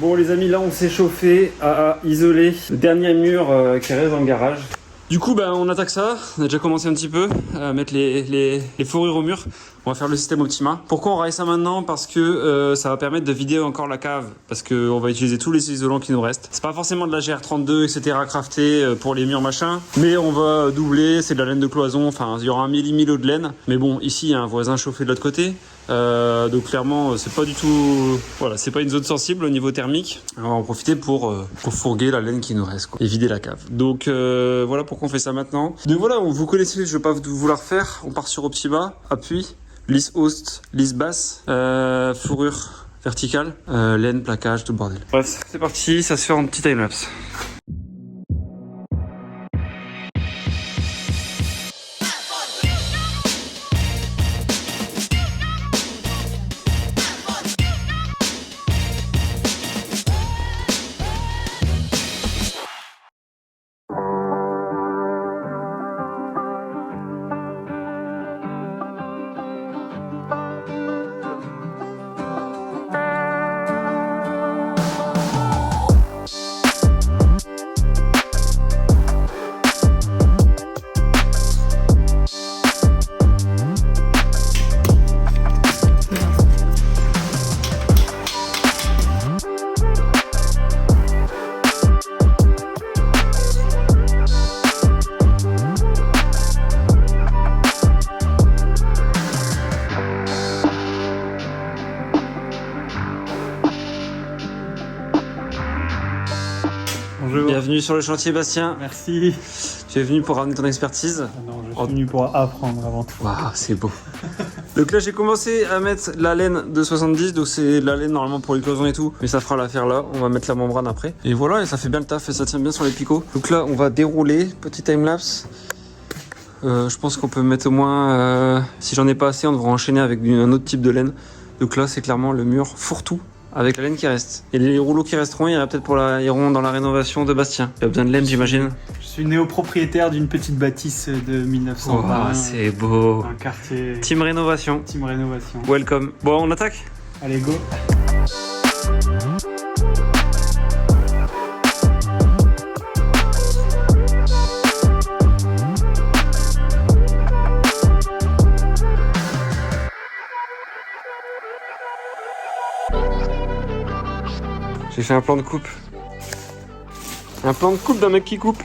Bon les amis, là on s'est chauffé à isoler le dernier mur qui reste dans le garage. Du coup on attaque ça, on a déjà commencé un petit peu à mettre les fourrures au mur. On va faire le système Optima. Pourquoi on raille ça maintenant? Parce que ça va permettre de vider encore la cave. Parce qu'on va utiliser tous les isolants qui nous restent. C'est pas forcément de la GR32 etc crafté pour les murs machin. Mais on va doubler, c'est de la laine de cloison. Enfin il y aura un millimilo de laine. Mais bon ici il y a un voisin chauffé de l'autre côté. Donc clairement c'est pas du tout, voilà, c'est pas une zone sensible au niveau thermique. On va en profiter pour fourguer la laine qui nous reste quoi, et vider la cave. Donc voilà pourquoi on fait ça maintenant. Donc voilà, vous connaissez, je vais pas vous la refaire. On part sur Optima, appui, lisse haute, lisse basse, fourrure verticale, laine, plaquage, tout le bordel. Bref, c'est parti, ça se fait en petit timelapse. Bonjour. Bienvenue sur le chantier Bastien. Merci. Tu es venu pour ramener ton expertise. Non, je suis venu pour apprendre avant tout. Waouh, c'est beau. Donc là, j'ai commencé à mettre la laine de 70. Donc c'est la laine normalement pour les cloisons et tout. Mais ça fera l'affaire là. On va mettre la membrane après. Et voilà, et ça fait bien le taf et ça tient bien sur les picots. Donc là, on va dérouler. Petit timelapse. Je pense qu'on peut mettre au moins... si j'en ai pas assez, on devra enchaîner avec un autre type de laine. Donc là, c'est clairement le mur fourre-tout. Avec la laine qui reste. Et les rouleaux qui resteront, il y en a peut-être iront dans la rénovation de Bastien. Il y a besoin de laine, j'imagine. Je suis néopropriétaire d'une petite bâtisse de 1920. Oh, c'est beau. Un quartier. Team rénovation. Team rénovation. Welcome. Bon, on attaque? Allez, go. J'ai fait un plan de coupe. Un plan de coupe d'un mec qui coupe.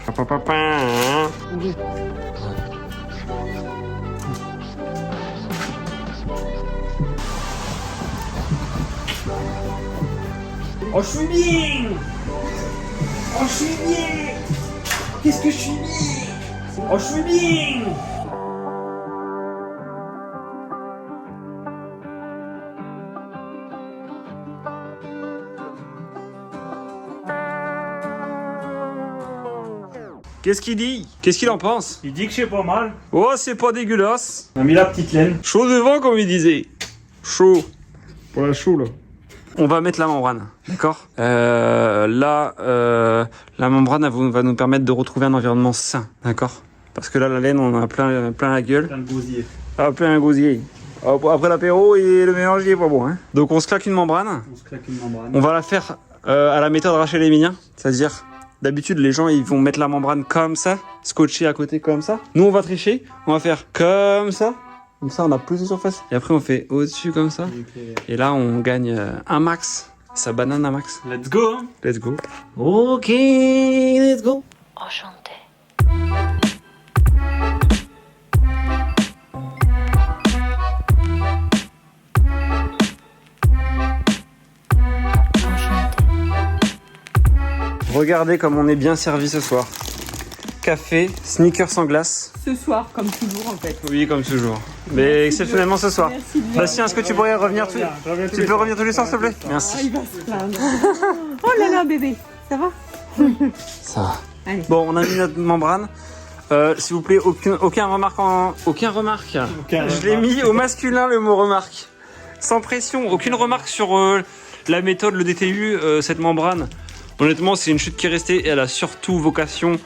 Oh, je suis bien. Oh, je suis bien. Qu'est-ce que je suis bien. Oh, je suis bien. Qu'est-ce qu'il dit? Qu'est-ce qu'il en pense? Il dit que c'est pas mal. Oh, c'est pas dégueulasse. On a mis la petite laine. Chaud devant, comme il disait. Chaud. Pour la chou, là. On va mettre la membrane, d'accord? La membrane va nous permettre de retrouver un environnement sain, d'accord? Parce que là, la laine, on en a plein la gueule. Plein de gosier. Ah, plein un gosier. Après l'apéro, et le mélange, il est pas bon, hein? Donc on se claque une membrane. On se claque une membrane. On va la faire à la méthode Rachel et Emilien, c'est-à-dire d'habitude les gens ils vont mettre la membrane comme ça, scotcher à côté comme ça. Nous on va tricher, on va faire comme ça on a plus de surface. Et après on fait au-dessus comme ça. Okay. Et là on gagne un max, ça banane un max. Let's go, hein. Let's go. Ok, let's go. Enchanté. Regardez comme on est bien servi ce soir. Café, sneakers sans glace. Ce soir, comme toujours en fait. Oui, comme toujours. Mais exceptionnellement ce soir. Merci de Bastien, est-ce que tu pourrais revenir Tu peux revenir tous les soirs, s'il te plaît? Ah, Merci. il va se plaindre. Oh là là, bébé, ça va? Ça va. Allez. Bon, on a mis notre membrane. S'il vous plaît, aucun remarque aucun remarque. Je l'ai mis au masculin le mot remarque. Sans pression, aucune remarque sur la méthode, le DTU, cette membrane. Honnêtement, c'est une chute qui est restée et elle a surtout vocation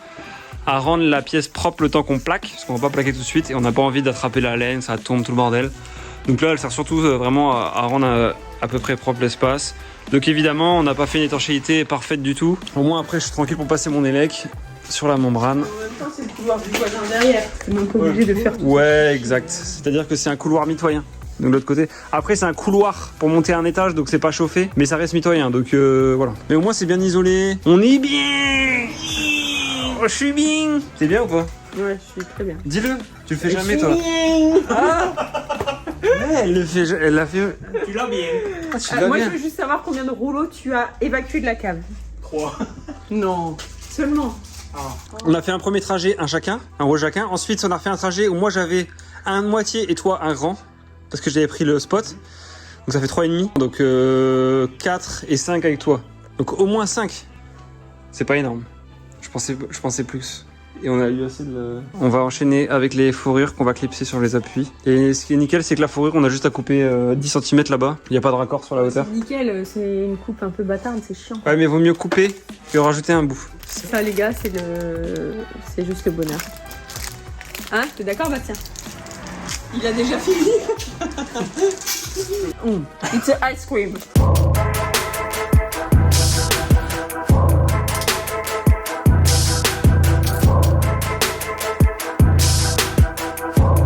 à rendre la pièce propre le temps qu'on plaque, parce qu'on va pas plaquer tout de suite et on n'a pas envie d'attraper la laine, ça tombe tout le bordel. Donc là, elle sert surtout vraiment à rendre à peu près propre l'espace. Donc évidemment, on n'a pas fait une étanchéité parfaite du tout. Au moins après, je suis tranquille pour passer mon élec sur la membrane. En même temps, c'est le couloir du voisin derrière. C'est même pas obligé de faire tout. Ouais, exact. C'est-à-dire que c'est un couloir mitoyen. Donc de l'autre côté. Après, c'est un couloir pour monter un étage, donc c'est pas chauffé, mais ça reste mitoyen. Donc voilà. Mais au moins, c'est bien isolé. On est bien. Oh, je suis bien. T'es bien ou pas? Ouais, je suis très bien. Dis-le. Tu le fais jamais, toi. Ah ouais, elle le fait. Elle l'a fait. Tu l'as bien. Ah, tu l'as Moi, bien. je veux juste savoir combien de rouleaux tu as évacué de la cave. 3. Non, seulement. On a fait un premier trajet, un chacun, un gros chacun. Ensuite, on a fait un trajet où moi j'avais un moitié et toi un grand, parce que j'avais pris le spot. Donc ça fait 3,5. Donc 4 et 5 avec toi. Donc au moins 5. C'est pas énorme. Je pensais plus. Et on a eu assez de... On va enchaîner avec les fourrures qu'on va clipser sur les appuis. Et ce qui est nickel, c'est que la fourrure, on a juste à couper 10 cm là-bas. Il n'y a pas de raccord sur la hauteur. C'est nickel, c'est une coupe un peu bâtarde, c'est chiant. Ouais, mais vaut mieux couper que rajouter un bout. Ça, les gars, c'est juste le bonheur. Hein, t'es d'accord, Bastien? Il a déjà fini. It's a ice cream.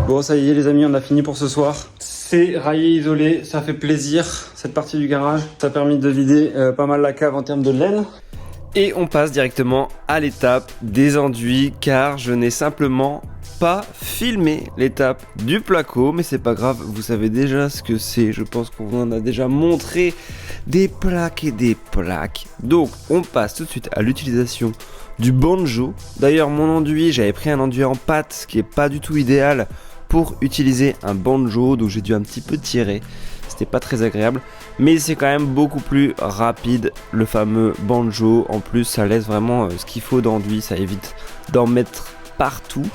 Bon, ça y est les amis, on a fini pour ce soir. C'est raillé, isolé, ça fait plaisir cette partie du garage. Ça a permis de vider pas mal la cave en termes de laine. Et on passe directement à l'étape des enduits car je n'ai simplement pas filmé l'étape du placo, mais c'est pas grave, vous savez déjà ce que c'est, je pense qu'on vous en a déjà montré des plaques et des plaques. Donc on passe tout de suite à l'utilisation du banjo. D'ailleurs mon enduit, j'avais pris un enduit en pâte, ce qui est pas du tout idéal pour utiliser un banjo, donc j'ai dû un petit peu tirer. C'était pas très agréable, mais c'est quand même beaucoup plus rapide le fameux banjo. En plus, ça laisse vraiment ce qu'il faut d'enduit, ça évite d'en mettre partout.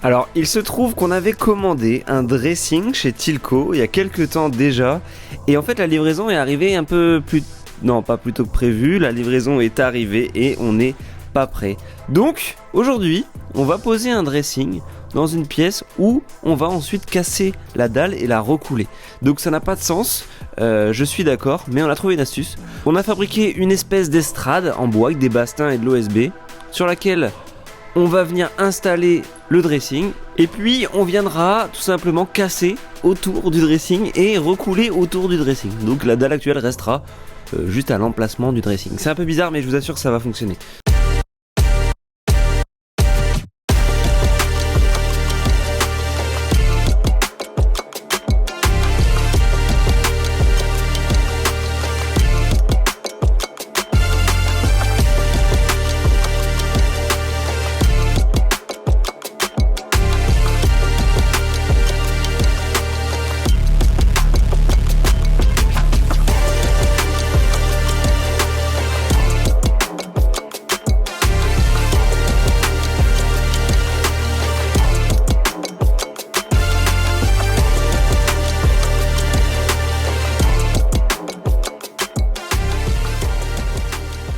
Alors, il se trouve qu'on avait commandé un dressing chez Tilco il y a quelques temps déjà, et en fait, la livraison est arrivée un peu plus... Non, pas plus tôt que prévu, la livraison est arrivée et on n'est pas prêt. Donc, aujourd'hui, on va poser un dressing dans une pièce où on va ensuite casser la dalle et la recouler. Donc ça n'a pas de sens, je suis d'accord, mais on a trouvé une astuce. On a fabriqué une espèce d'estrade en bois avec des bastins et de l'OSB sur laquelle on va venir installer le dressing et puis on viendra tout simplement casser autour du dressing et recouler autour du dressing. Donc la dalle actuelle restera juste à l'emplacement du dressing. C'est un peu bizarre mais je vous assure que ça va fonctionner.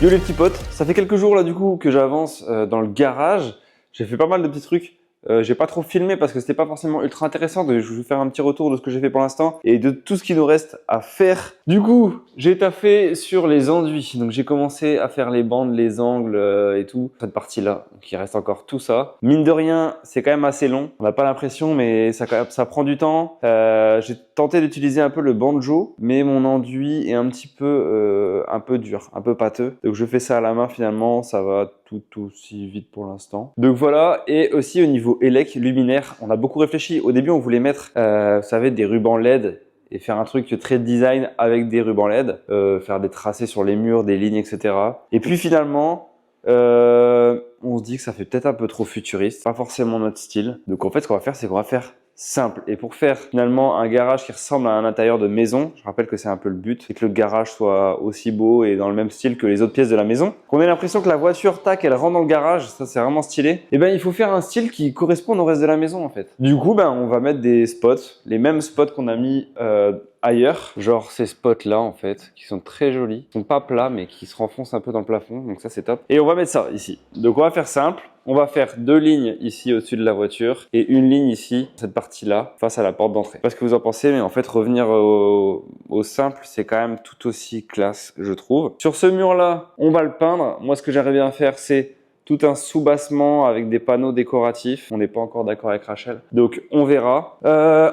Yo les petits potes, ça fait quelques jours là du coup que j'avance dans le garage. J'ai fait pas mal de petits trucs. J'ai pas trop filmé parce que c'était pas forcément ultra intéressant. Je vais vous faire un petit retour de ce que j'ai fait pour l'instant et de tout ce qu'il nous reste à faire. Du coup, j'ai taffé sur les enduits. Donc j'ai commencé à faire les bandes, les angles et tout. Cette partie-là, donc il reste encore tout ça. Mine de rien, c'est quand même assez long. On n'a pas l'impression, mais ça prend du temps. J'ai tenté d'utiliser un peu le banjo, mais mon enduit est un petit peu dur, un peu pâteux. Donc je fais ça à la main finalement, ça va tout aussi vite pour l'instant. Donc voilà, et aussi au niveau élec, luminaire, on a beaucoup réfléchi. Au début, on voulait mettre, vous savez, des rubans LED et faire un truc très design avec des rubans LED, faire des tracés sur les murs, des lignes, etc. Et puis finalement, on se dit que ça fait peut-être un peu trop futuriste, pas forcément notre style. Donc en fait, ce qu'on va faire, c'est qu'on va faire simple. Et pour faire finalement un garage qui ressemble à un intérieur de maison, je rappelle que c'est un peu le but, c'est que le garage soit aussi beau et dans le même style que les autres pièces de la maison. Qu'on ait l'impression que la voiture, tac, elle rentre dans le garage, ça c'est vraiment stylé. Et ben il faut faire un style qui corresponde au reste de la maison en fait. Du coup, ben on va mettre des spots, les mêmes spots qu'on a mis ailleurs, genre ces spots là en fait, qui sont très jolis, qui sont pas plats mais qui se renfoncent un peu dans le plafond, donc ça c'est top. Et on va mettre ça ici. Donc on va faire simple. On va faire 2 lignes ici au-dessus de la voiture et une ligne ici, cette partie-là, face à la porte d'entrée. Je sais pas ce que vous en pensez, mais en fait, revenir au simple, c'est quand même tout aussi classe, je trouve. Sur ce mur-là, on va le peindre. Moi, ce que j'aimerais bien faire, c'est tout un soubassement avec des panneaux décoratifs. On n'est pas encore d'accord avec Rachel, donc on verra.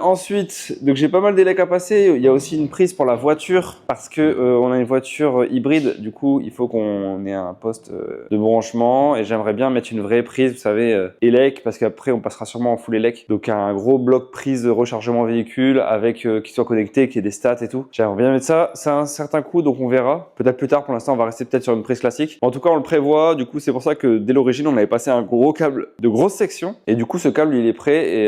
Ensuite, donc j'ai pas mal d'élects à passer. Il y a aussi une prise pour la voiture parce que on a une voiture hybride. Du coup, il faut qu'on ait un poste de branchement et j'aimerais bien mettre une vraie prise, vous savez, élec, parce qu'après on passera sûrement en full élec. Donc un gros bloc prise de rechargement véhicule avec qui soit connecté, qui ait des stats et tout. J'aimerais bien mettre ça. C'est un certain coût, donc on verra. Peut-être plus tard. Pour l'instant, on va rester peut-être sur une prise classique. En tout cas, on le prévoit. Du coup, c'est pour ça que dès l'origine, on avait passé un gros câble de grosse section. Et du coup, ce câble, il est prêt et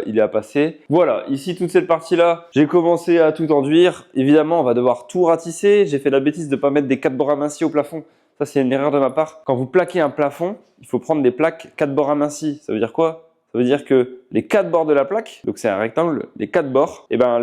il est à passer. Voilà, ici, toute cette partie-là, j'ai commencé à tout enduire. Évidemment, on va devoir tout ratisser. J'ai fait la bêtise de ne pas mettre des 4 bords amincis au plafond. Ça, c'est une erreur de ma part. Quand vous plaquez un plafond, il faut prendre des plaques 4 bords amincis. Ça veut dire quoi? Ça veut dire que les 4 bords de la plaque, donc c'est un rectangle, les 4 bords, et ben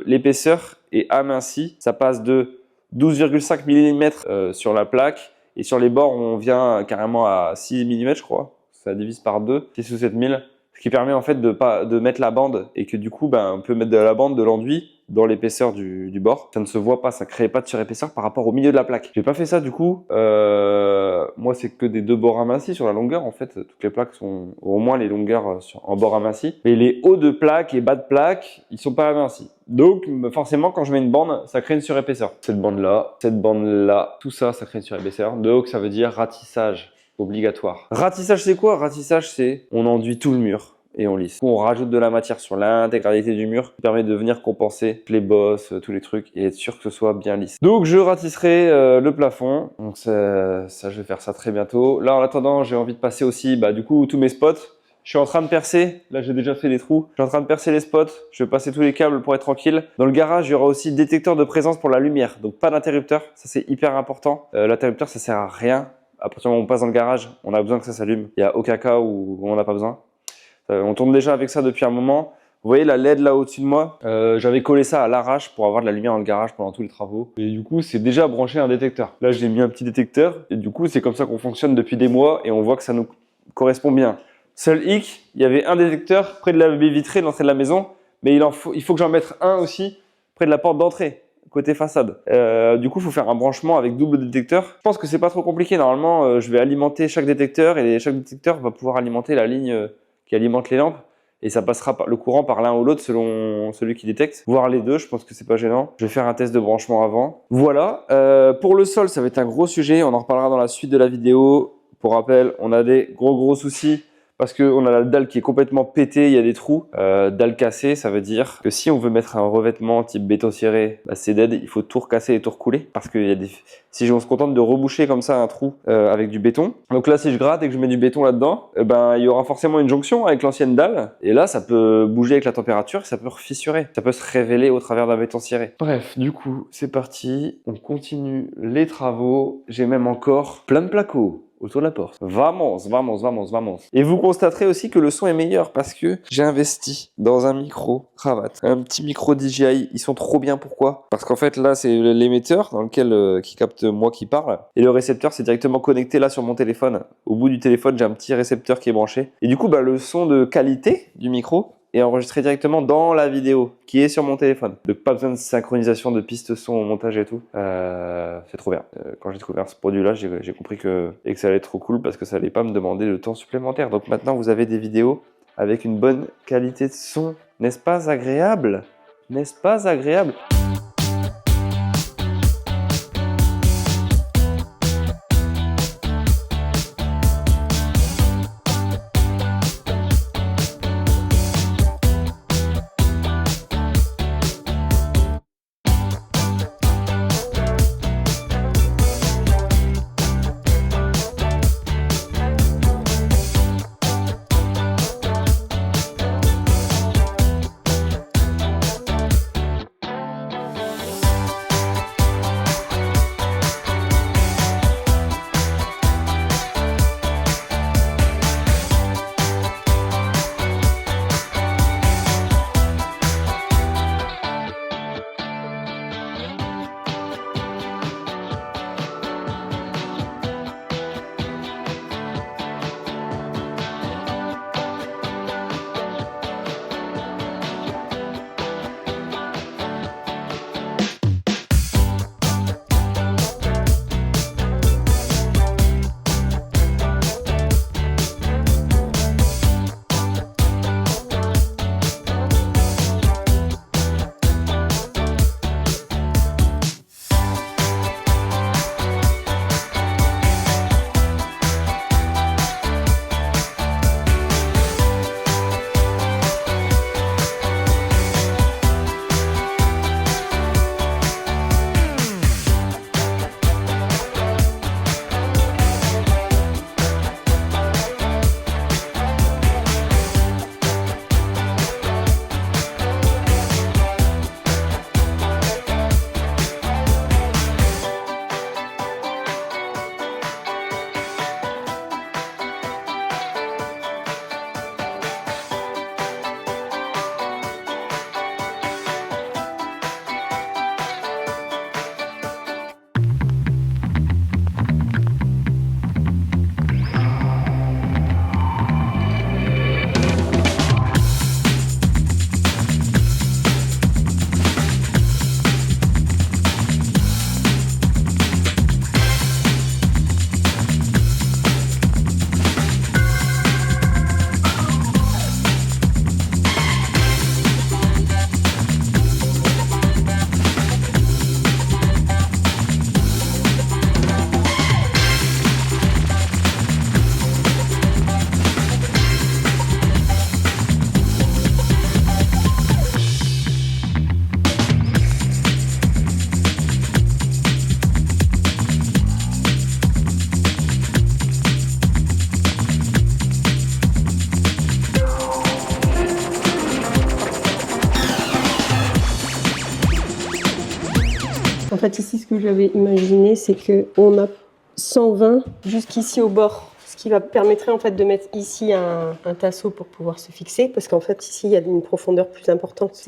l'épaisseur est amincie. Ça passe de 12,5 mm sur la plaque. Et sur les bords, on vient carrément à 6 mm, je crois. Ça divise par 2, 6 ou 7000. Ce qui permet en fait de mettre la bande et que du coup, on peut mettre de la bande, de l'enduit dans l'épaisseur du bord. Ça ne se voit pas, ça ne crée pas de surépaisseur par rapport au milieu de la plaque. J'ai pas fait ça du coup. Moi, c'est que des 2 bords amincis sur la longueur. En fait, toutes les plaques sont au moins les longueurs en bords amincis. Mais les hauts de plaque et bas de plaque, ils sont pas amincis. Donc, forcément, quand je mets une bande, ça crée une surépaisseur. Cette bande-là, tout ça, ça crée une surépaisseur. Donc, ça veut dire ratissage obligatoire. Ratissage, c'est quoi? Ratissage, c'est on enduit tout le mur et on lisse. On rajoute de la matière sur l'intégralité du mur qui permet de venir compenser les bosses, tous les trucs et être sûr que ce soit bien lisse. Donc, je ratisserai le plafond. Donc, ça, je vais faire ça très bientôt. Là, en attendant, j'ai envie de passer aussi, du coup, tous mes spots. Je suis en train de percer, là j'ai déjà fait des trous. Je suis en train de percer les spots, je vais passer tous les câbles pour être tranquille. Dans le garage, il y aura aussi détecteur de présence pour la lumière, donc pas d'interrupteur, ça c'est hyper important. L'interrupteur ça sert à rien. À partir du moment où on passe dans le garage, on a besoin que ça s'allume. Il n'y a aucun cas où on n'a pas besoin. On tourne déjà avec ça depuis un moment. Vous voyez la LED là au-dessus de moi, j'avais collé ça à l'arrache pour avoir de la lumière dans le garage pendant tous les travaux. Et du coup, c'est déjà branché un détecteur. Là, j'ai mis un petit détecteur et du coup, c'est comme ça qu'on fonctionne depuis des mois et on voit que ça nous correspond bien. Seul hic, il y avait un détecteur près de la baie vitrée de l'entrée de la maison, mais il faut que j'en mette un aussi près de la porte d'entrée, côté façade. Du coup, il faut faire un branchement avec double détecteur. Je pense que c'est pas trop compliqué. Normalement, je vais alimenter chaque détecteur et chaque détecteur va pouvoir alimenter la ligne qui alimente les lampes. Et ça passera le courant par l'un ou l'autre selon celui qui détecte. Voire les deux, je pense que c'est pas gênant. Je vais faire un test de branchement avant. Voilà. Pour le sol, ça va être un gros sujet. On en reparlera dans la suite de la vidéo. Pour rappel, on a des gros soucis. Parce qu'on a la dalle qui est complètement pétée, il y a des trous. Dalle cassée, ça veut dire que si on veut mettre un revêtement type béton ciré, c'est dead, il faut tout recasser et tout recouler. Parce que si on se contente de reboucher comme ça un trou avec du béton. Donc là, si je gratte et que je mets du béton là-dedans, il y aura forcément une jonction avec l'ancienne dalle. Et là, ça peut bouger avec la température, ça peut refissurer. Ça peut se révéler au travers d'un béton ciré. Bref, du coup, c'est parti. On continue les travaux. J'ai même encore plein de placos autour de la porte. Vamos. Et vous constaterez aussi que le son est meilleur parce que j'ai investi dans un micro cravate. Un petit micro DJI. Ils sont trop bien. Pourquoi? Parce qu'en fait, là, c'est l'émetteur dans lequel qui capte moi qui parle. Et le récepteur, c'est directement connecté là sur mon téléphone. Au bout du téléphone, j'ai un petit récepteur qui est branché. Et du coup, le son de qualité du micro est enregistré directement dans la vidéo qui est sur mon téléphone. Donc pas besoin de synchronisation de pistes son au montage et tout. C'est trop bien. Quand j'ai découvert ce produit-là, j'ai compris que ça allait être trop cool parce que ça allait pas me demander de temps supplémentaire. Donc maintenant, vous avez des vidéos avec une bonne qualité de son. N'est-ce pas agréable? N'est-ce pas agréable? En fait, ici, ce que j'avais imaginé, c'est qu'on a 120 jusqu'ici au bord. Ce qui va permettrait en fait de mettre ici un tasseau pour pouvoir se fixer. Parce qu'en fait, ici, il y a une profondeur plus importante.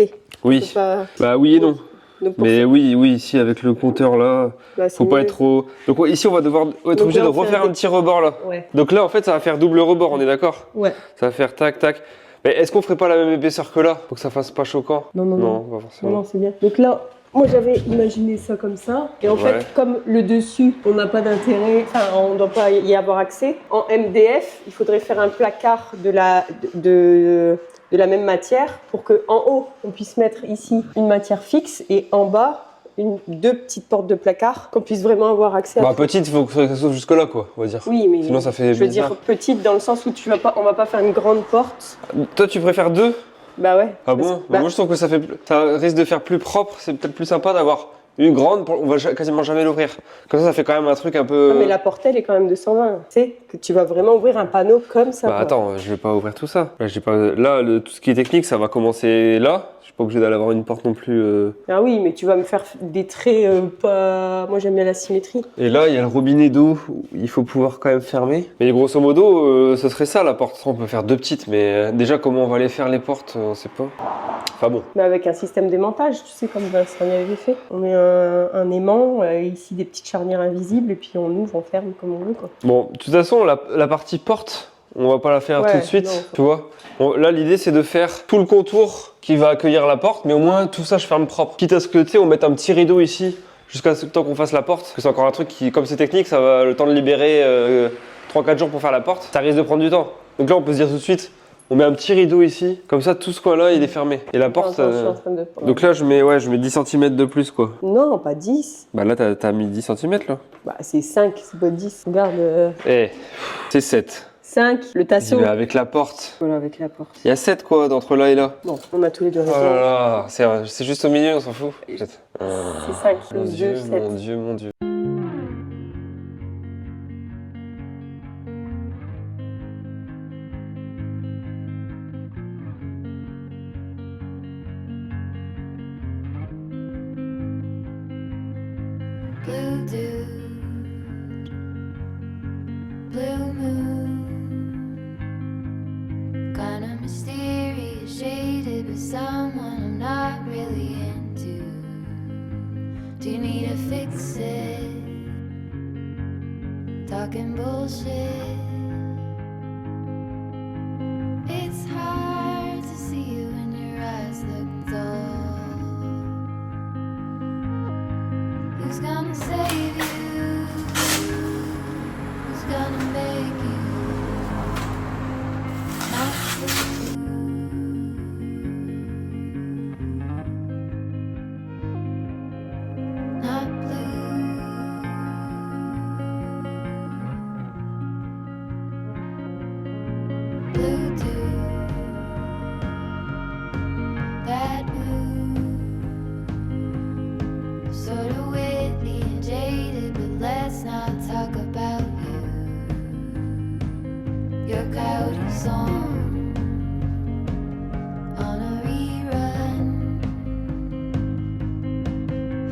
Oui. Pas... Bah oui et non. Donc, Mais oui, ici avec le compteur là, faut pas être trop. Donc ici on va devoir être obligé de refaire un petit rebord là. Ouais. Donc là en fait ça va faire double rebord, on est d'accord? Ouais. Ça va faire tac tac. Mais est-ce qu'on ferait pas la même épaisseur que là pour que ça fasse pas choquant? Non, pas forcément. Non, c'est bien. Donc là, moi j'avais imaginé ça comme ça. Et en fait, comme le dessus, on n'a pas d'intérêt, enfin on ne doit pas y avoir accès. En MDF, il faudrait faire un placard de la même matière pour qu'en haut, on puisse mettre ici une matière fixe et en bas, deux petites portes de placard qu'on puisse vraiment avoir accès à. Bah petite, il faut que ça soit jusque là quoi, on va dire. Oui, mais sinon ça fait je veux dire petite dans le sens où on va pas faire une grande porte. Toi tu préfères deux? Bah ouais. Ah bon? Moi je trouve que ça risque de faire plus propre, c'est peut-être plus sympa d'avoir une grande, on va quasiment jamais l'ouvrir. Comme ça fait quand même un truc un peu... Ah, mais la porte elle est quand même de 120, tu sais, que tu vas vraiment ouvrir un panneau comme ça. Bah attends, je vais pas ouvrir tout ça. Là, tout ce qui est technique, ça va commencer là. Je suis pas obligé d'aller avoir une porte non plus. Ah oui, mais tu vas me faire des traits pas... Moi j'aime bien la symétrie. Et là, il y a le robinet d'eau, il faut pouvoir quand même fermer. Mais grosso modo, ce serait ça la porte. On peut faire deux petites, mais déjà comment on va les faire les portes, on sait pas. Enfin bon. Mais avec un système d'aimantage, tu sais, comme Vincent y avait fait. On met un aimant, ici des petites charnières invisibles, et puis on ouvre, on ferme comme on veut, quoi. Bon, de toute façon, la partie porte, on va pas la faire tout de suite, non, tu vois. Bon, là, l'idée, c'est de faire tout le contour qui va accueillir la porte, mais au moins, tout ça, je ferme propre. Quitte à ce que, tu sais, on mette un petit rideau ici, jusqu'à ce temps qu'on fasse la porte. Parce que c'est encore un truc qui, comme c'est technique, ça va le temps de libérer 3-4 jours pour faire la porte. Ça risque de prendre du temps. Donc là, on peut se dire tout de suite, on met un petit rideau ici, comme ça tout ce coin-là il est fermé. Et la porte. Donc là je mets 10 cm de plus quoi. Non, pas 10. Bah là t'as mis 10 cm là. Bah c'est 5, c'est pas 10. Regarde. C'est 7. 5, le tasseau. Mais avec la porte. Voilà, avec la porte. Il y a 7 quoi d'entre là et là. Bon, on a tous les deux raison. Oh là là, c'est juste au milieu, on s'en fout. C'est 5 mon plus Dieu, 2, 7. mon Dieu, mon Dieu. Blue dude, blue moon, kinda mysterious, shaded with someone I'm not really into. Do you need to fix it? Talking bullshit. It's hard to see you when your eyes look dull. Who's gonna save you? Who's gonna make you not blue? Not blue. Blue dude, that blue, sort of witty and jaded, but let's not talk about you. Your coyote song on a rerun.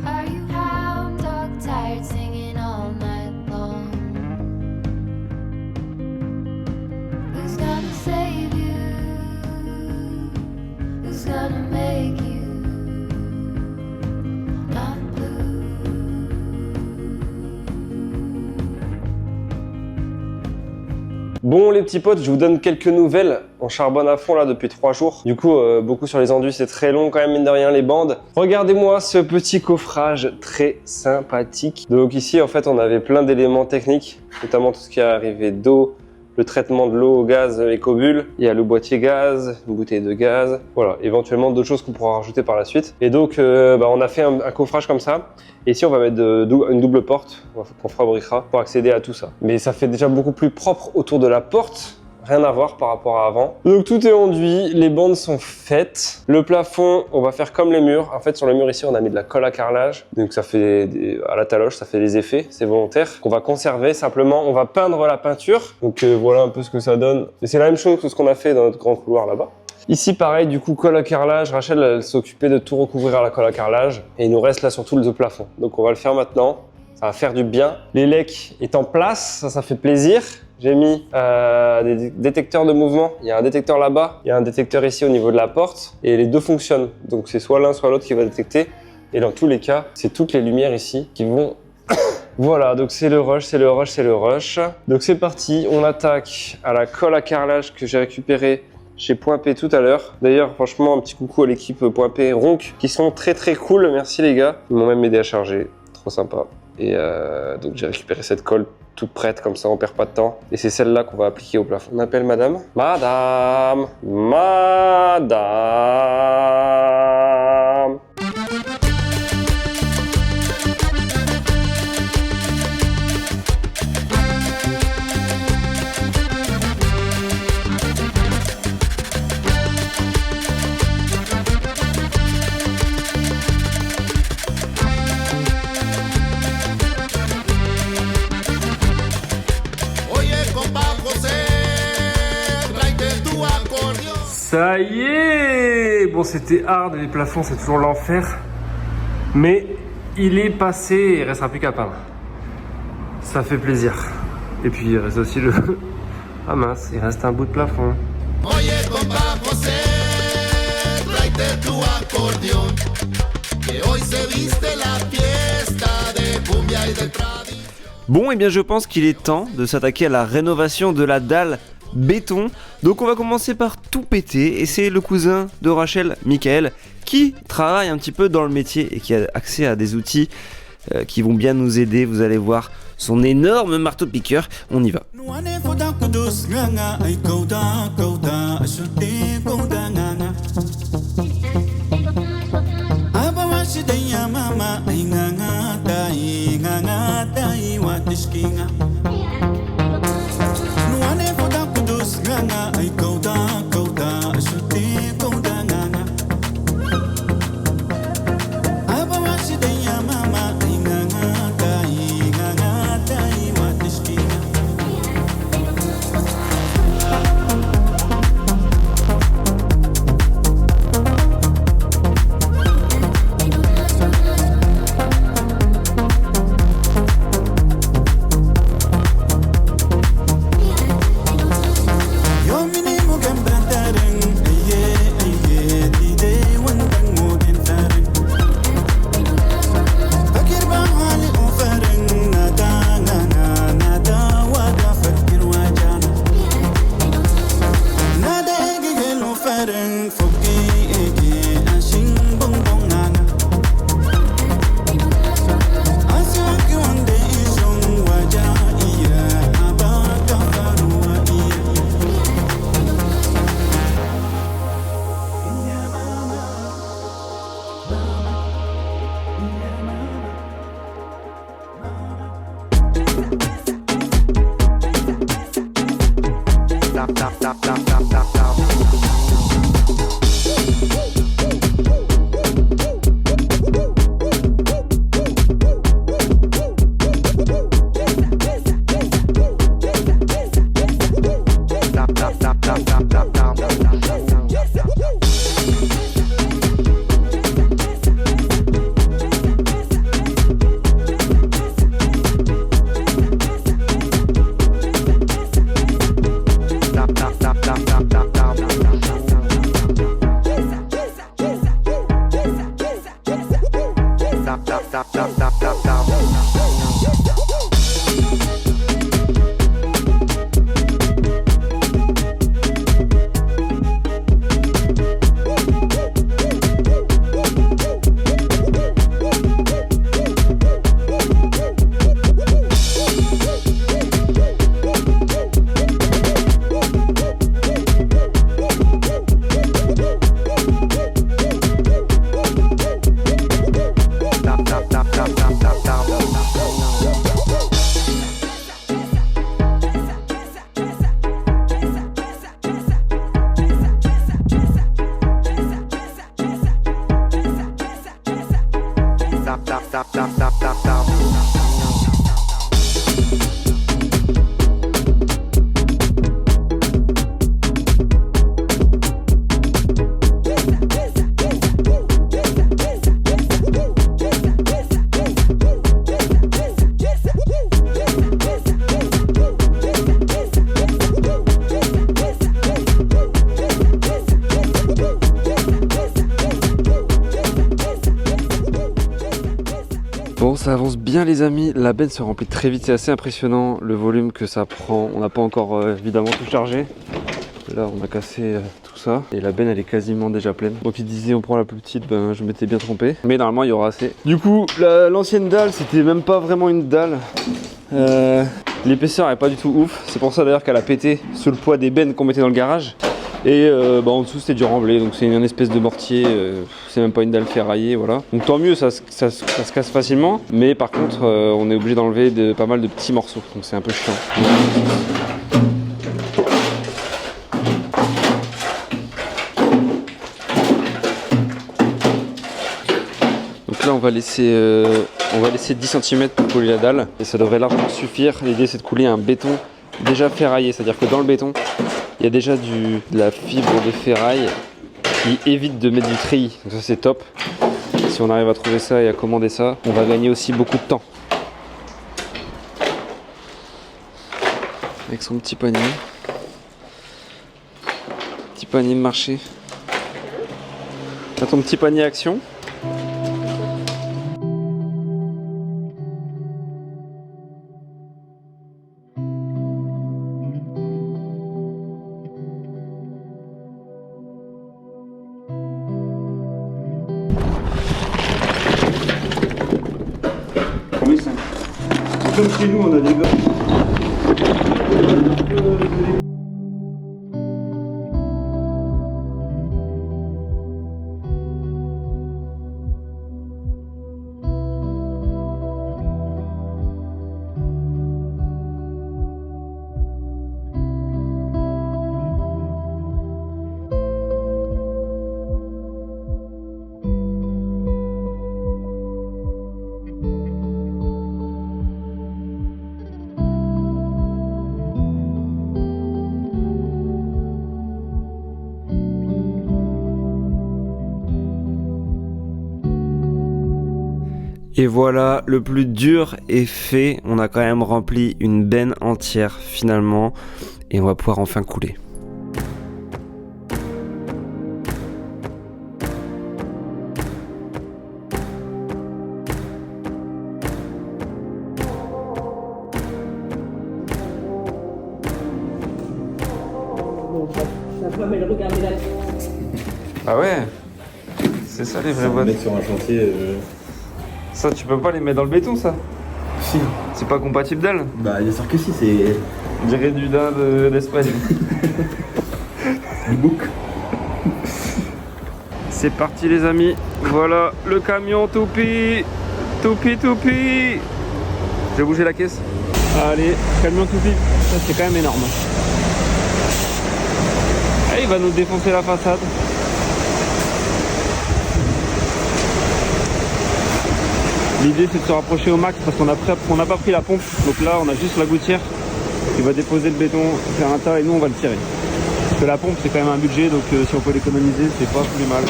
Are you hound dog tired singing all night long? Who's gonna save you? Who's gonna make you not blue? Bon les petits potes, je vous donne quelques nouvelles. On charbonne à fond là depuis 3 jours. Du coup, beaucoup sur les enduits, c'est très long quand même, mine de rien, les bandes. Regardez-moi ce petit coffrage très sympathique. Donc ici, en fait, on avait plein d'éléments techniques, notamment tout ce qui est arrivé d'eau, le traitement de l'eau au gaz Ecobull. Il y a le boîtier gaz, une bouteille de gaz. Voilà, éventuellement d'autres choses qu'on pourra rajouter par la suite. Et donc, on a fait un coffrage comme ça. Et ici, on va mettre une double porte qu'on fabriquera pour accéder à tout ça. Mais ça fait déjà beaucoup plus propre autour de la porte. Rien à voir par rapport à avant. Donc tout est enduit, les bandes sont faites. Le plafond, on va faire comme les murs. En fait, sur le mur ici, on a mis de la colle à carrelage. Donc ça fait à la taloche, ça fait des effets, c'est volontaire. Qu'on va conserver simplement, on va peindre la peinture. Donc voilà un peu ce que ça donne. Et c'est la même chose que ce qu'on a fait dans notre grand couloir là-bas. Ici, pareil, du coup, colle à carrelage. Rachel, elle s'occupait de tout recouvrir à la colle à carrelage. Et il nous reste là surtout le plafond. Donc, on va le faire maintenant. Ça va faire du bien. L'élec est en place, ça fait plaisir. J'ai mis des détecteurs de mouvement. Il y a un détecteur là-bas, il y a un détecteur ici au niveau de la porte. Et les deux fonctionnent. Donc, c'est soit l'un, soit l'autre qui va détecter. Et dans tous les cas, c'est toutes les lumières ici qui vont... Voilà, donc c'est le rush, c'est le rush, c'est le rush. Donc c'est parti, on attaque à la colle à carrelage que j'ai récupérée chez Point P tout à l'heure. D'ailleurs, franchement, un petit coucou à l'équipe Point P Ronc, qui sont très très cool, merci les gars. Ils m'ont même aidé à charger, trop sympa. Et donc j'ai récupéré cette colle toute prête, comme ça on perd pas de temps. Et c'est celle-là qu'on va appliquer au plafond. On appelle madame. Madame. Ça y est! Bon, c'était hard, les plafonds, c'est toujours l'enfer. Mais il est passé, il restera plus qu'à peindre. Ça fait plaisir. Et puis il reste aussi le... Ah mince, il reste un bout de plafond. Bon, et bien je pense qu'il est temps de s'attaquer à la rénovation de la dalle béton. Donc on va commencer par tout péter, et c'est le cousin de Rachel, Michael, qui travaille un petit peu dans le métier et qui a accès à des outils qui vont bien nous aider. Vous allez voir son énorme marteau-piqueur. On y va. Bon, ça avance bien les amis, la benne se remplit très vite, c'est assez impressionnant le volume que ça prend. On n'a pas encore évidemment tout chargé. Là on a cassé tout ça et la benne elle est quasiment déjà pleine. Donc il disait on prend la plus petite, ben je m'étais bien trompé. Mais normalement il y aura assez. Du coup l'ancienne dalle c'était même pas vraiment une dalle. L'épaisseur est pas du tout ouf. C'est pour ça d'ailleurs qu'elle a pété sous le poids des bennes qu'on mettait dans le garage. Et en dessous c'était du remblai, donc c'est une espèce de mortier, c'est même pas une dalle ferraillée, voilà. Donc tant mieux, ça se casse facilement, mais par contre on est obligé d'enlever pas mal de petits morceaux, donc c'est un peu chiant. Donc là on va laisser 10 cm pour couler la dalle, et ça devrait largement suffire. L'idée c'est de couler un béton déjà ferraillé, c'est-à-dire que dans le béton, il y a déjà de la fibre de ferraille qui évite de mettre du treillis. Donc ça c'est top. Si on arrive à trouver ça et à commander ça, on va gagner aussi beaucoup de temps. Avec son petit panier. Petit panier de marché. T'as ton petit panier action. Comme chez nous, on a des gars. Et voilà, le plus dur est fait. On a quand même rempli une benne entière finalement. Et on va pouvoir enfin couler. Ah ouais, c'est ça les vraies boîtes. Mettre sur un chantier. Ça tu peux pas les mettre dans le béton ça? Si. C'est pas compatible d'elle? Bah bien sûr que si, c'est. On dirait du daim d'Espagne. Du bouc. C'est parti les amis. Voilà le camion Toupi. Toupi. Je vais bouger la caisse. Allez, camion Toupi. Ça c'est quand même énorme. Ah, il va nous défoncer la façade. L'idée c'est de se rapprocher au max parce qu'on n'a pas pris la pompe. Donc là on a juste la gouttière qui va déposer le béton, faire un tas et nous on va le tirer. Parce que la pompe c'est quand même un budget, donc si on peut l'économiser c'est pas plus mal.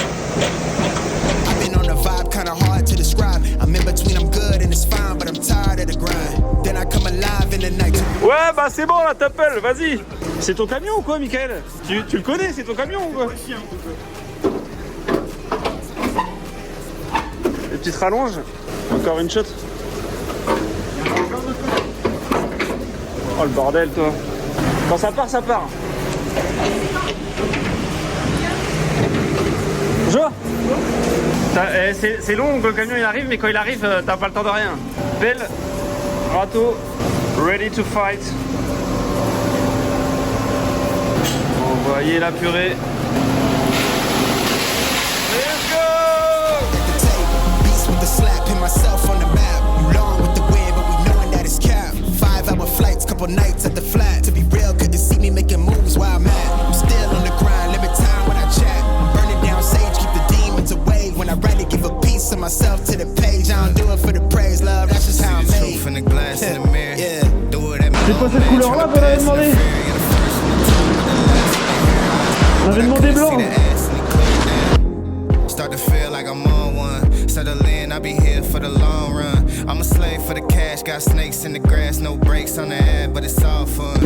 Ouais bah c'est bon là, t'appelles, vas-y. C'est ton camion ou quoi Michael? Tu le connais, c'est ton camion ou quoi? Les petites rallonges. Encore une shot. Oh le bordel toi. Quand ça part, ça part. Bonjour. C'est long que le camion il arrive, mais quand il arrive, t'as pas le temps de rien. Belle, râteau, ready to fight. Envoyez la purée. Let's go! Myself on the map, you long with the wind, but we knowing that it's capped. 5-hour flights, couple nights at the flat. To be real, couldn't see me making moves while I'm at. I'm still on the grind, limit time when I chat. I'm burning down sage, keep the demons away. When I write it, give a piece of myself to the page. I don't do it for the praise, love, that's just how I'm made. C'est pas cette couleur là qu'on avait demandé? On avait demandé blanc. Start to feel like I'm on one. Settle in, I'll be here for the long run. I'm a slave for the cash, got snakes in the grass, no brakes on the air, but it's all fun.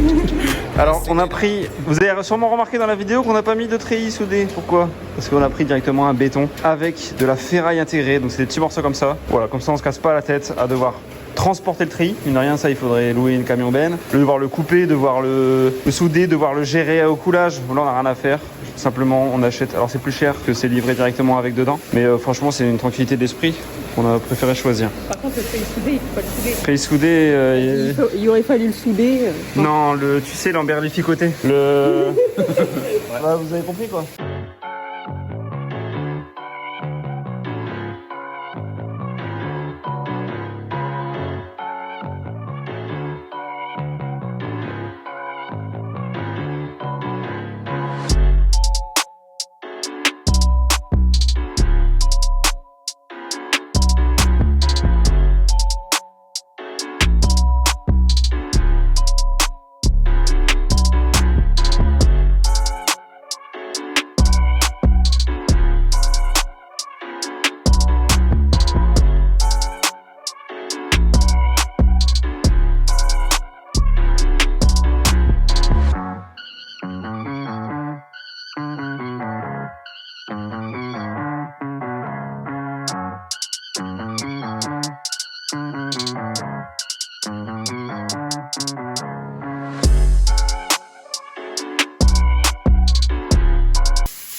Alors on a pris, vous avez sûrement remarqué dans la vidéo qu'on n'a pas mis de treillis soudés. Pourquoi? Parce qu'on a pris directement un béton avec de la ferraille intégrée, donc c'est des petits morceaux comme ça. Voilà, comme ça on se casse pas la tête à devoir transporter le treillis. Mine de rien, ça il faudrait louer une camion benne, devoir le couper, devoir le souder, devoir le gérer au coulage. Là on n'a rien à faire. Simplement on achète, alors c'est plus cher que c'est livré directement avec dedans, mais franchement c'est une tranquillité d'esprit qu'on a préféré choisir. Par contre, le treillis soudé, il faut pas le souder. Treillis soudé, Il aurait fallu le souder. non, tu sais, l'emberlificoté. Bah, vous avez compris quoi.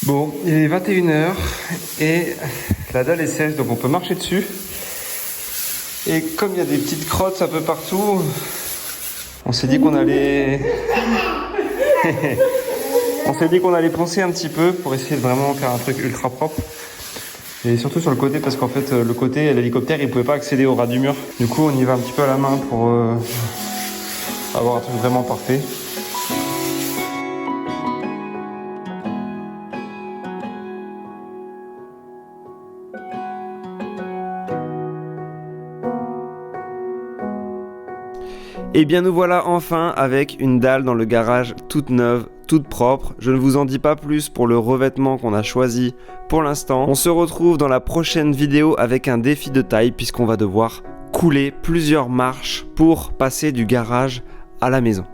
Bon, il est 21h et la dalle est sèche, donc on peut marcher dessus. Et comme il y a des petites crottes un peu partout, on s'est dit qu'on allait... on s'est dit qu'on allait poncer un petit peu pour essayer de vraiment faire un truc ultra propre. Et surtout sur le côté, parce qu'en fait, le côté, l'hélicoptère, il pouvait pas accéder au ras du mur. Du coup, on y va un petit peu à la main pour avoir un truc vraiment parfait. Et bien nous voilà enfin avec une dalle dans le garage toute neuve, toute propre. Je ne vous en dis pas plus pour le revêtement qu'on a choisi pour l'instant. On se retrouve dans la prochaine vidéo avec un défi de taille puisqu'on va devoir couler plusieurs marches pour passer du garage à la maison.